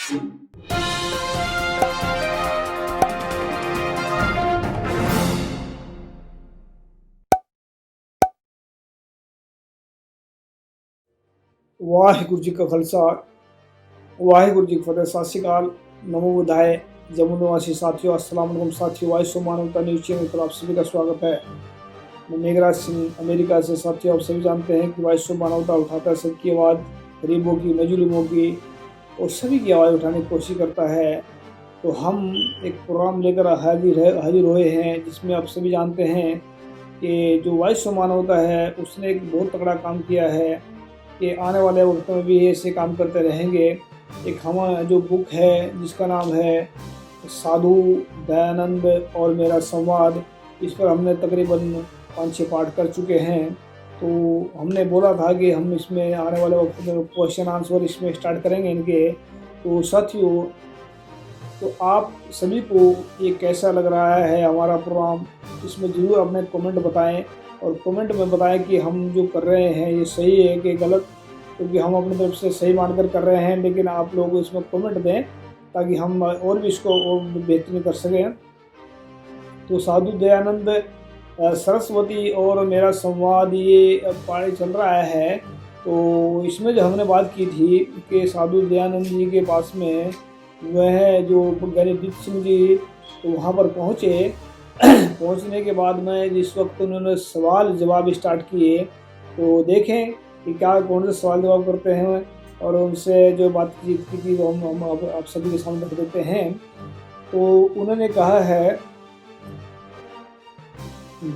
ਵਾਹਿਗੁਰੂ ਜੀ ਕਾ ਖਾਲਸਾ ਵਾਹਿਗੁਰੂ ਜੀ ਕੀ ਫਤਿਹ। ਸਤਿ ਸ਼੍ਰੀ अकाल, नमो बुधाय। जम्मू निवासी साथियों, अस्सलाम वालेकुम साथियों। वॉइस ऑफ मानवता न्यूज चैनल पर आप सभी का स्वागत है। मैं मेघराज सिंह अमेरिका से। साथियों, आप सभी जानते हैं कि वॉइस ऑफ मानवता उठाता है सबकी आवाज़, गरीबों की, मजलूमों की और सभी की आवाज़ उठाने की कोशिश करता है। तो हम एक प्रोग्राम लेकर हाजिर हुए हैं जिसमें आप सभी जानते हैं कि जो वॉइस ऑफ मानवता है उसने एक बहुत तगड़ा काम किया है कि आने वाले वक्त में भी ऐसे काम करते रहेंगे। एक हमारा जो बुक है जिसका नाम है साधु दयानंद और मेरा संवाद, इस पर हमने तकरीबन 5-6 पाठ कर चुके हैं। तो हमने बोला था कि हम इसमें आने वाले वक्त में क्वेश्चन आंसर इसमें स्टार्ट करेंगे इनके। तो साथियों, तो आप सभी को ये कैसा लग रहा है हमारा प्रोग्राम, इसमें ज़रूर अपने कमेंट बताएं और कमेंट में बताएं कि हम जो कर रहे हैं ये सही है कि गलत, क्योंकि हम अपनी तरफ से सही मानकर कर रहे हैं, लेकिन आप लोग इसमें कमेंट दें ताकि हम और भी इसको और बेहतरीन कर सकें। तो साधु दयानंद सरस्वती और मेरा संवाद ये पाठ चल रहा है। तो इसमें जो हमने बात की थी कि साधु दयानंद जी के पास में वह जो ज्ञानी दीप सिंह जी तो वहाँ पर पहुँचे। पहुँचने के बाद में जिस वक्त उन्होंने सवाल जवाब स्टार्ट किए, तो देखें कि क्या कौन से सवाल जवाब करते हैं और उनसे जो बातचीत की थी वो हम आप सभी के सामने रख देते हैं। तो उन्होंने कहा है,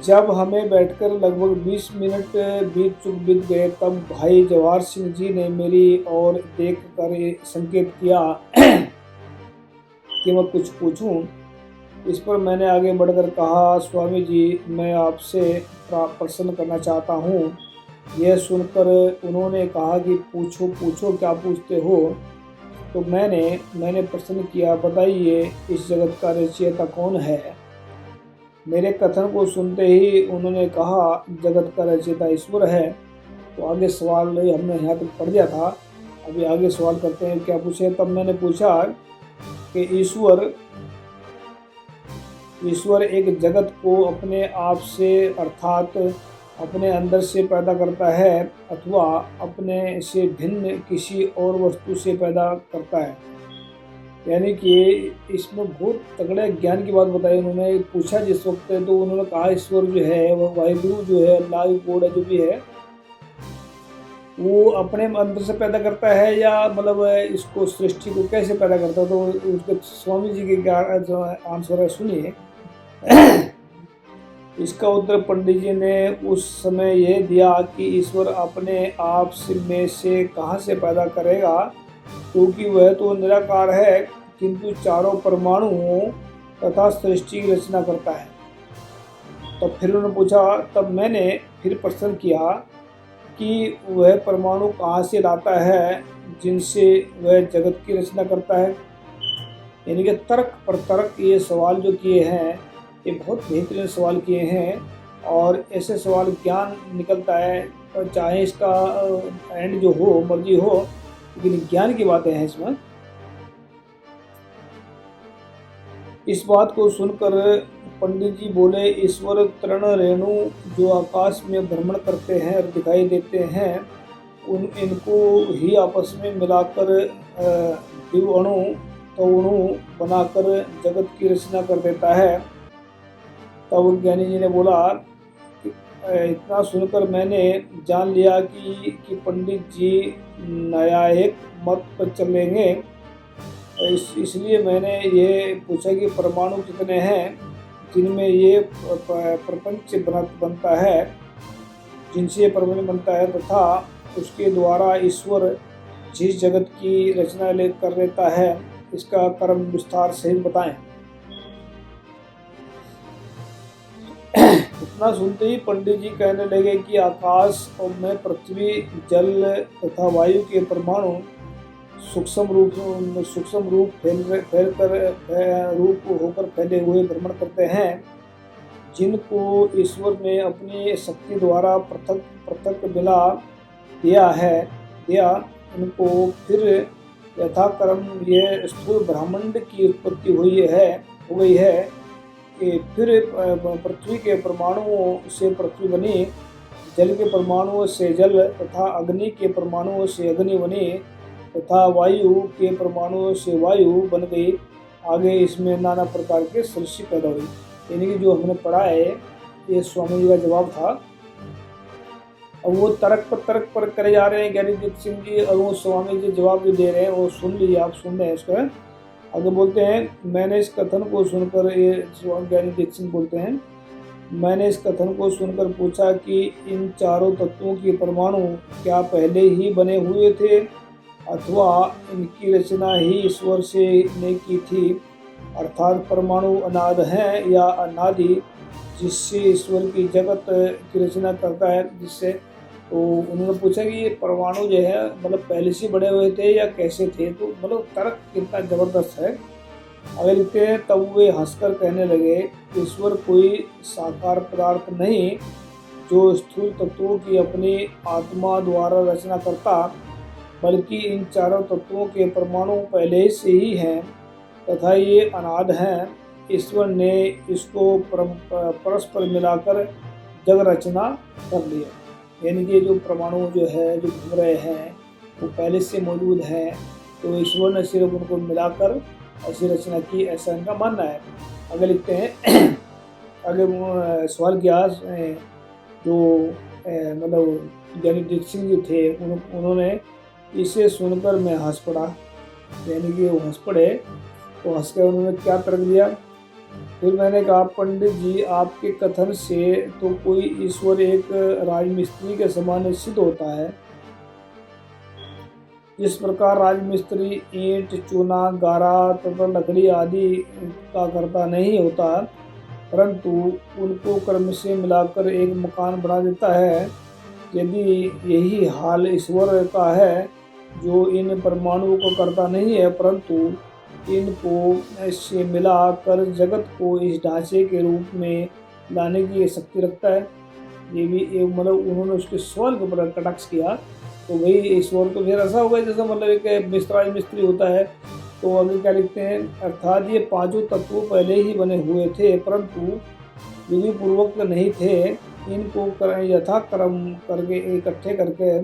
जब हमें बैठकर लगभग 20 मिनट बीत गए तब भाई जवाहर सिंह जी ने मेरी ओर देख कर संकेत किया कि मैं कुछ पूछूं। इस पर मैंने आगे बढ़कर कहा, स्वामी जी, मैं आपसे प्रश्न करना चाहता हूँ। यह सुनकर उन्होंने कहा कि पूछो पूछो, क्या पूछते हो। तो मैंने प्रश्न किया, बताइए इस जगत का रचयिता कौन है। मेरे कथन को सुनते ही उन्होंने कहा, जगत का रचयिता ईश्वर है। तो आगे सवाल हमने यहाँ तक पढ़ दिया था, अभी आगे सवाल करते हैं क्या पूछे। तब मैंने पूछा कि ईश्वर एक जगत को अपने आप से अर्थात अपने अंदर से पैदा करता है अथवा अपने से भिन्न किसी और वस्तु से पैदा करता है। यानी कि इसमें बहुत तगड़े ज्ञान की बात बताई उन्होंने। पूछा जिस वक्त तो उन्होंने कहा ईश्वर जो है वो वाहिगुरु जो है, अल्लाह गॉड जो भी है, वो अपने अंदर से पैदा करता है या मतलब इसको सृष्टि को कैसे पैदा करता है। तो उसके स्वामी जी के आंसर है, सुनिए। इसका उत्तर पंडित जी ने उस समय यह दिया कि ईश्वर अपने आप में से कहाँ से पैदा करेगा, क्योंकि वह तो निराकार है, किंतु चारों परमाणुओं तथा सृष्टि की रचना करता है। तब फिर उन्होंने पूछा, तब मैंने फिर प्रश्न किया कि वह परमाणु कहाँ से लाता है जिनसे वह जगत की रचना करता है। यानी कि तर्क पर तर्क ये सवाल जो किए हैं ये बहुत बेहतरीन सवाल किए हैं और ऐसे सवाल ज्ञान निकलता है। और चाहे इसका एंड जो हो मर्जी हो, लेकिन ज्ञान की बातें हैं इसमें। इस बात को सुनकर पंडित जी बोले, ईश्वर तृण रेणु जो आकाश में भ्रमण करते हैं और दिखाई देते हैं, इनको ही आपस में मिलाकर दिव अणु तणु बनाकर जगत की रचना कर देता है। तब ज्ञानी जी ने बोला, इतना सुनकर मैंने जान लिया कि पंडित जी न्यायिक मत पर चलेंगे। इसलिए मैंने ये पूछा कि परमाणु कितने हैं जिनमें ये प्रपंच बनता है, जिनसे प्रपंच बनता है, तथा उसके द्वारा ईश्वर जिस जगत की रचना कर लेता है, इसका कर्म विस्तार सहित बताएं। इतना सुनते ही पंडित जी कहने लगे कि आकाश और में पृथ्वी, जल तथा वायु के परमाणु सूक्ष्म रूप होकर फैले हुए भ्रमण करते हैं, जिनको ईश्वर ने अपनी शक्ति द्वारा पृथक मिला दिया। इनको फिर यथाक्रम ये स्थूल ब्रह्मांड की उत्पत्ति हो गई है कि फिर पृथ्वी के परमाणुओं से पृथ्वी बनी, जल के परमाणुओं से जल तथा अग्नि के परमाणुओं से अग्नि बनी तथा वायु के परमाणुओं से वायु बन गई। आगे इसमें नाना प्रकार के सृष्टि पैदा हुई। यानी कि जो हमने पढ़ा है ये स्वामी जी का जवाब था। अब वो तर्क पर करे जा रहे हैं ज्ञानीदीप सिंह जी, और वो स्वामी जी जवाब जो दे रहे हैं वो सुन लीजिए, आप सुन रहे हैं इसको। आगे बोलते हैं, मैंने इस कथन को सुनकर, ये ज्ञानीदीप सिंह बोलते हैं, मैंने इस कथन को सुनकर पूछा कि इन चारों तत्वों के परमाणु क्या पहले ही बने हुए थे अथवा इनकी रचना ही ईश्वर से ने की थी, अर्थात परमाणु अनाद हैं या अनादि, जिससे ईश्वर की जगत की रचना करता है। जिससे तो उन्होंने पूछा कि ये परमाणु जो है मतलब पहले से बने हुए थे या कैसे थे। तो मतलब तर्क कितना जबरदस्त है। अगर लिखते हैं, तब वे हंसकर कहने लगे, ईश्वर कोई साकार पदार्थ नहीं जो स्थूल तत्वों की अपनी आत्मा द्वारा रचना करता, बल्कि इन चारों तत्वों के परमाणु पहले से ही हैं तथा ये अनाद हैं। ईश्वर ने इसको परस्पर मिलाकर जग रचना कर लिया। यानी कि जो परमाणु जो है जो घूम रहे हैं वो पहले से मौजूद हैं, तो ईश्वर ने सिर्फ उनको मिलाकर ऐसी रचना की, ऐसा इनका मानना है। आगे लिखते हैं, आगे सवाल किया जो मतलब ज्ञानीदीप सिंह जी थे, उन्होंने इसे सुनकर मैं हंस पड़ा। यानी कि वो हंस पड़े, तो हंस कर उन्होंने क्या तर्क दिया। फिर मैंने कहा, पंडित जी आपके कथन से तो कोई ईश्वर एक राजमिस्त्री के समान सिद्ध होता है। जिस प्रकार राजमिस्त्री ईंट, चूना, गारा तथा लकड़ी आदि का करता नहीं होता, परंतु उनको क्रम से मिलाकर एक मकान बना देता है, यदि यही हाल ईश्वर का है, जो इन परमाणुओं को करता नहीं है परंतु इनको इससे मिलाकर जगत को इस ढांचे के रूप में लाने की शक्ति रखता है। ये भी एक मतलब उन्होंने उसके सवाल के ऊपर कटाक्ष किया। तो वही ईश्वर तो फिर ऐसा होगा जैसा मतलब एक मिस्त्री होता है। तो आगे क्या लिखते हैं, अर्थात ये पांचों तत्व पहले ही बने हुए थे परंतु विधि पूर्वक नहीं थे। इनको यथाक्रम करके इकट्ठे करके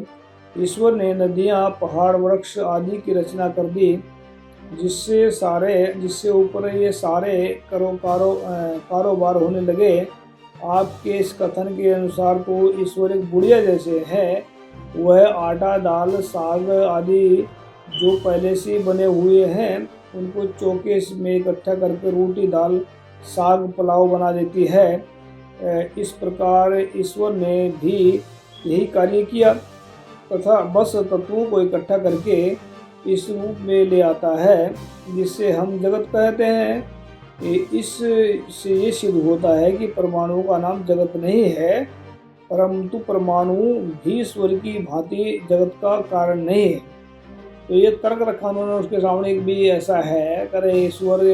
ईश्वर ने नदियाँ, पहाड़, वृक्ष आदि की रचना कर दी, जिससे ऊपर ये सारे कारोबार होने लगे। आपके इस कथन के अनुसार तो ईश्वर एक बुढ़िया जैसे है, वह आटा, दाल, साग आदि जो पहले से बने हुए हैं उनको चौके में इकट्ठा करके रोटी, दाल, साग, पुलाव बना देती है। इस प्रकार ईश्वर ने भी यही कार्य किया तथा बस तत्वों को इकट्ठा करके इस रूप में ले आता है जिससे हम जगत कहते हैं। इससे ये सिद्ध होता है कि परमाणुओं का नाम जगत नहीं है, परंतु परमाणु भी ईश्वर की भांति जगत का कारण नहीं है। तो ये तर्क रखा उन्होंने उसके सामने। एक भी ऐसा है, अगर ईश्वर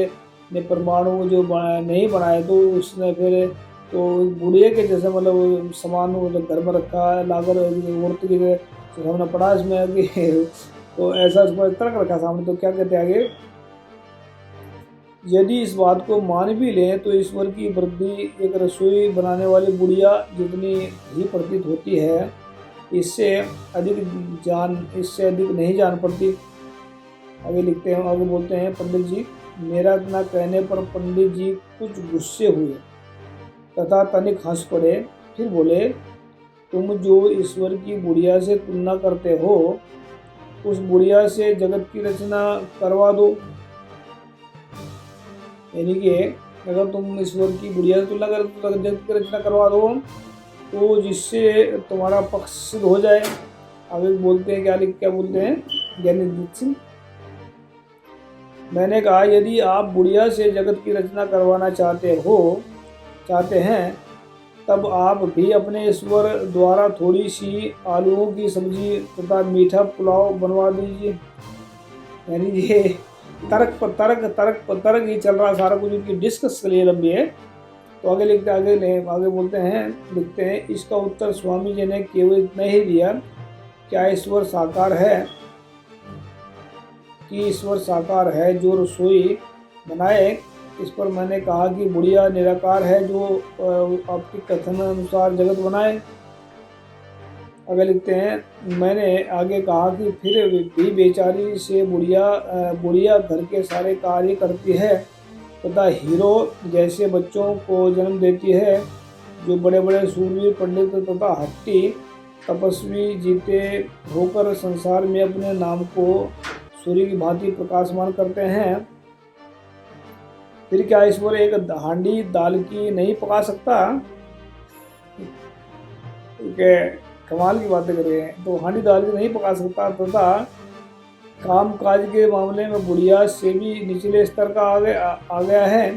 ने परमाणु जो नहीं बनाए तो उसने फिर तो बुढ़िया के जैसे मतलब सामान घर में रखा लाकर औरत की हमने पढ़ा इसमें कि तो ऐसा तर्क रखा सामने। तो क्या कहते हैं आगे, यदि इस बात को मान भी लें तो ईश्वर की वृद्धि एक रसोई बनाने वाली बुढ़िया जितनी ही प्रतीत होती है, इससे अधिक नहीं जान पड़ती। आगे लिखते हैं, आगे बोलते हैं, पंडित जी मेरा इतना कहने पर पंडित जी कुछ गुस्से हुए तथा तनिक हंस पड़े। फिर बोले, तुम जो ईश्वर की बुढ़िया से तुलना करते हो उस बुढ़िया से जगत की रचना करवा दो। यानी कि अगर तुम ईश्वर की बुढ़िया से तुलना कर तो जगत की रचना करवा दो तो जिससे तुम्हारा पक्ष सिद्ध हो जाए। आगे बोलते हैं, क्या बोलते हैं ज्ञानीदीप सिंह, मैंने कहा यदि आप बुढ़िया से जगत की रचना करवाना चाहते हैं तब आप भी अपने ईश्वर द्वारा थोड़ी सी आलूओं की सब्जी तथा मीठा पुलाव बनवा दीजिए। यानी ये तर्क ही चल रहा सारा कुछ, उनकी डिस्कस के लिए लंबी है। तो आगे बोलते हैं, लिखते हैं, इसका उत्तर स्वामी जी ने केवल इतना ही दिया, क्या ईश्वर साकार है? कि ईश्वर साकार है जो रसोई बनाए। इस पर मैंने कहा कि बुढ़िया निराकार है जो आपके कथन अनुसार जगत बनाए। आगे लिखते हैं, मैंने आगे कहा कि फिर भी बेचारी से बुढ़िया घर के सारे कार्य करती है तथा हीरो जैसे बच्चों को जन्म देती है जो बड़े बड़े सूरवीर पंडित तथा हट्टी तपस्वी जीते होकर संसार में अपने नाम को सूर्य की भांति प्रकाशमान करते हैं। फिर क्या ईश्वर एक हांडी दाल की नहीं पका सकता? कमाल की बातें कर रहे हैं। तो हांडी दाल की नहीं पका सकता तथा काम काज के मामले में बुढ़िया से भी निचले स्तर का आ गया है।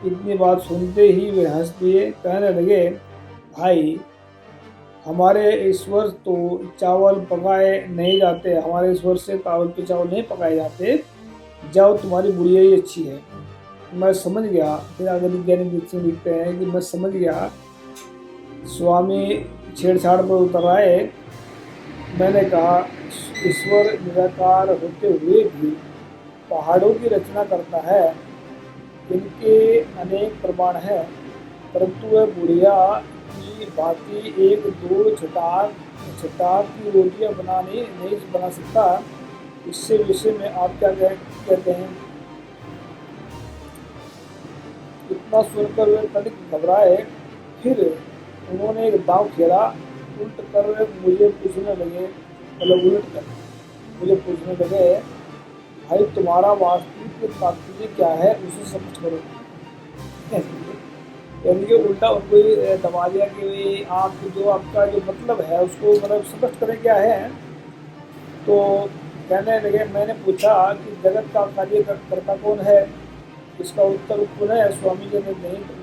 इतनी बात सुनते ही वे हंस दिए, कहने लगे, भाई हमारे ईश्वर तो चावल पकाए नहीं जाते, हमारे ईश्वर से चावल नहीं पकाए जाते, जाओ तुम्हारी बुढ़िया ही अच्छी है। मैं समझ गया। फिर आगे वैज्ञानिक दीक्षित लिखते हैं कि मैं समझ गया स्वामी छेड़छाड़ पर उतर आए। मैंने कहा, ईश्वर निराकार होते हुए भी पहाड़ों की रचना करता है, इनके अनेक प्रमाण हैं, परंतु वह बुढ़िया की भांति एक दो छटाक की रोटियां नहीं बना सकता। इससे विषय में आप क्या कहते हैं? इतना सुनकर वे तनिक घबराए। फिर उन्होंने एक दांव खेला। उलट कर मुझे पूछने लगे, भाई तुम्हारा वास्तविक तात्पर्य क्या है, उसे समझ करो। यानी कि उल्टा उनको दबा दिया कि आप जो आपका जो मतलब है उसको मतलब स्पष्ट करें क्या है। तो कहने लगे, मैंने पूछा कि जगत का कार्य करता कौन है? इसका उत्तर पुनः स्वामी जी ने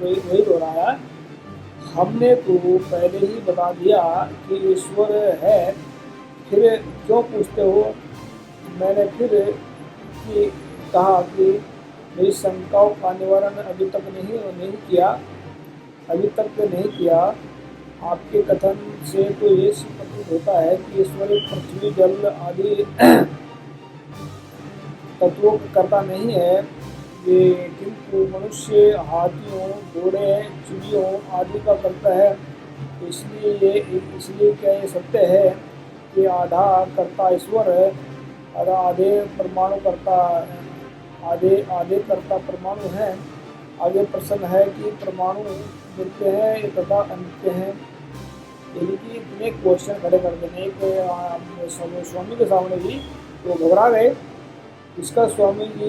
वही दोहराया, हमने तो पहले ही बता दिया कि ईश्वर है, फिर क्यों पूछते हो? मैंने फिर कहा कि मेरी शंकाओं का निवारण अभी तक नहीं किया। आपके कथन से तो ये प्रतीत होता है कि ईश्वर पृथ्वी जल आदि तत्वों का कर्ता नहीं है, किंतु मनुष्य, हाथियों, घोड़े, चिड़ियों आदि का करता है। इसलिए क्या ये सत्य है कि आधा कर्ता ईश्वर है और आधे कर्ता परमाणु हैं। आगे प्रश्न है कि परमाणु नित्य है तथा अनित्य है। यदि कि इतने क्वेश्चन खड़े कर देने स्वामी के सामने भी वो घबरा गए। जिसका स्वामी जी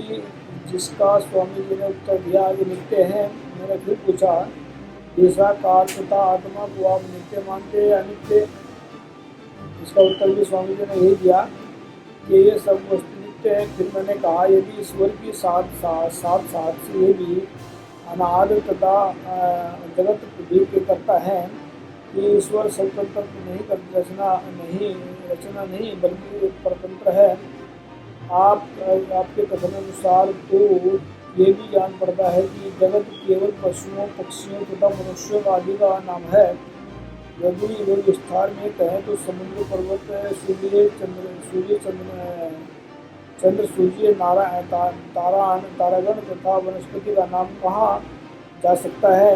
ने उत्तर दिया, आगे लिखते हैं, मैंने फिर पूछा, ऐसा काल तथा आत्मा को आप नित्य मानते या अनित्य? इसका उत्तर भी स्वामी जी ने यही दिया कि ये सब वस्तु नित्य है। फिर मैंने कहा, यदि ईश्वर की साथ से ये भी अनाद तथा जगत भी करता है कि ईश्वर स्वतंत्र रचना नहीं बल्कि परतंत्र है। आपके कथन अनुसार तो ये भी जान पड़ता है कि जगत केवल पशुओं, पक्षियों तथा मनुष्यों आदि का नाम है। यदि वे विस्तार में कहें तो समुद्र, पर्वत, चंद्र, सूर्य, तारागण तथा वनस्पति का नाम कहा जा सकता है।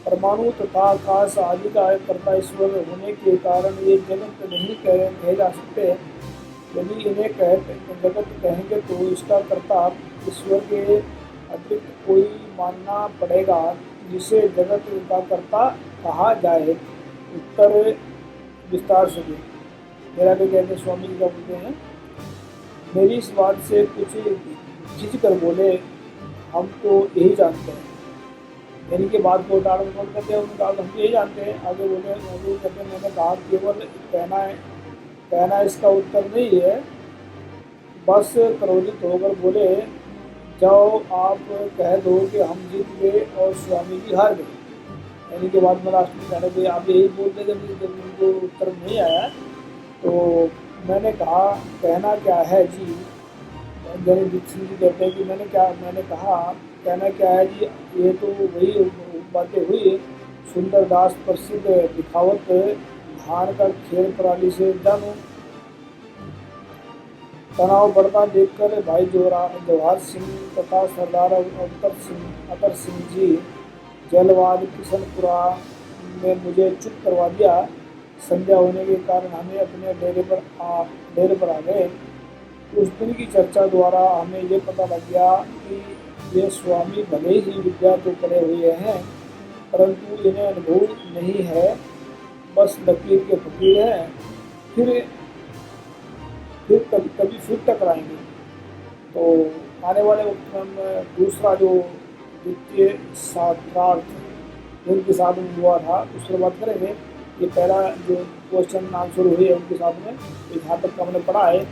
परमाणु तथा आकाश आदि का कर्ता ईश्वर होने के कारण ये जगत नहीं कहे जा सकते। यदि इन्हें जगत कहेंगे तो इसका कर्ता ईश्वर के अतिरिक्त कोई मानना पड़ेगा जिसे जगत का कर्ता कहा जाए। उत्तर विस्तार से दे। मेरा भी कहते स्वामी जी का बोलते हैं, मेरी इस बात से कुछ खिंच कर बोले, हम तो यही जानते हैं। यानी कि बात को टाड़ करते हैं, उन्होंने कहा हम यही जानते हैं। आगे कहते मैंने कहा केवल कहना इसका उत्तर नहीं है। बस क्रोधित होकर बोले, जाओ आप कह दो कि हम जीत गए और स्वामी जी हार गए। यानी कि बाद में लास्ट में कहने के आप यही बोलते जब उनको उत्तर नहीं आया। तो मैंने कहा, कहना क्या है जी? दीक्षित जी कहते हैं कि मैंने कहा कहना क्या है जी? ये तो वही बातें हुई। सुंदर दास प्रसिद्ध दिखावत धान का खेल प्रणाली से जानू। तनाव बढ़ता देखकर भाई जवाहर सिंह तथा सरदार अतर सिंह जी जलवाद किशनपुरा ने मुझे चुप करवा दिया। संध्या होने के कारण हमें अपने डेरे पर आ गए। उस दिन की चर्चा द्वारा हमें ये पता लग गया कि ये स्वामी भले ही विद्या तो पढ़े हुए हैं, परंतु इन्हें अनुभव नहीं है, बस लकीर के फकीर हैं। फिर कभी फिर टकराएंगे। तो आने वाले वक्त में हम दूसरा जो द्वितीय शास्त्रार्थ जिनके साथ में हुआ था उस पर बात करेंगे। ये पहला जो क्वेश्चन आंसर हुई है उनके साथ में यहाँ तक हमने पढ़ा है।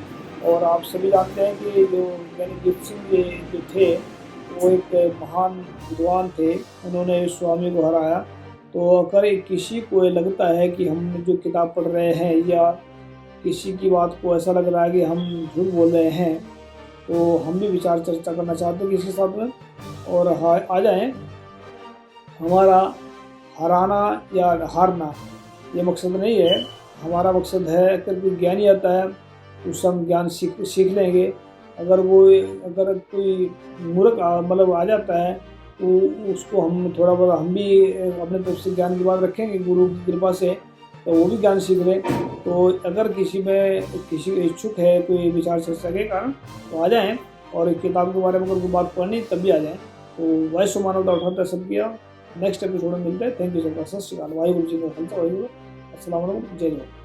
और आप सभी जानते हैं कि जो ज्ञानीदीप सिंह ये जो थे वो एक महान विद्वान थे, उन्होंने स्वामी को हराया। तो अगर किसी को लगता है कि हम जो किताब पढ़ रहे हैं या किसी की बात को ऐसा लग रहा है कि हम झूठ बोल रहे हैं, तो हम भी विचार चर्चा करना चाहते हैं किसी साथ में, और आ जाएं। हमारा हराना या हारना ये मकसद नहीं है, हमारा मकसद है अगर कोई ज्ञानी आता है उससे हम ज्ञान सीख लेंगे। अगर कोई मूर्ख मतलब आ जाता है तो उसको हम थोड़ा बहुत हम भी अपने तरफ से ज्ञान की बात रखेंगे गुरु की कृपा से, तो वो भी ज्ञान सीख ले। तो अगर किसी इच्छुक है कोई विचार चर्चा के कारण तो आ जाएं, और किताब के बारे में अगर कोई बात पढ़नी तब भी आ जाएं। तो वॉइस ऑफ मानवता उठाता सब किया। नेक्स्ट एपिसोड में मिलते हैं। Thank you so much. सत श्री अकाल। वाहिगुरु जी का खालसा वाहिगुरु। अस्सलाम वालेकुम। जय जय।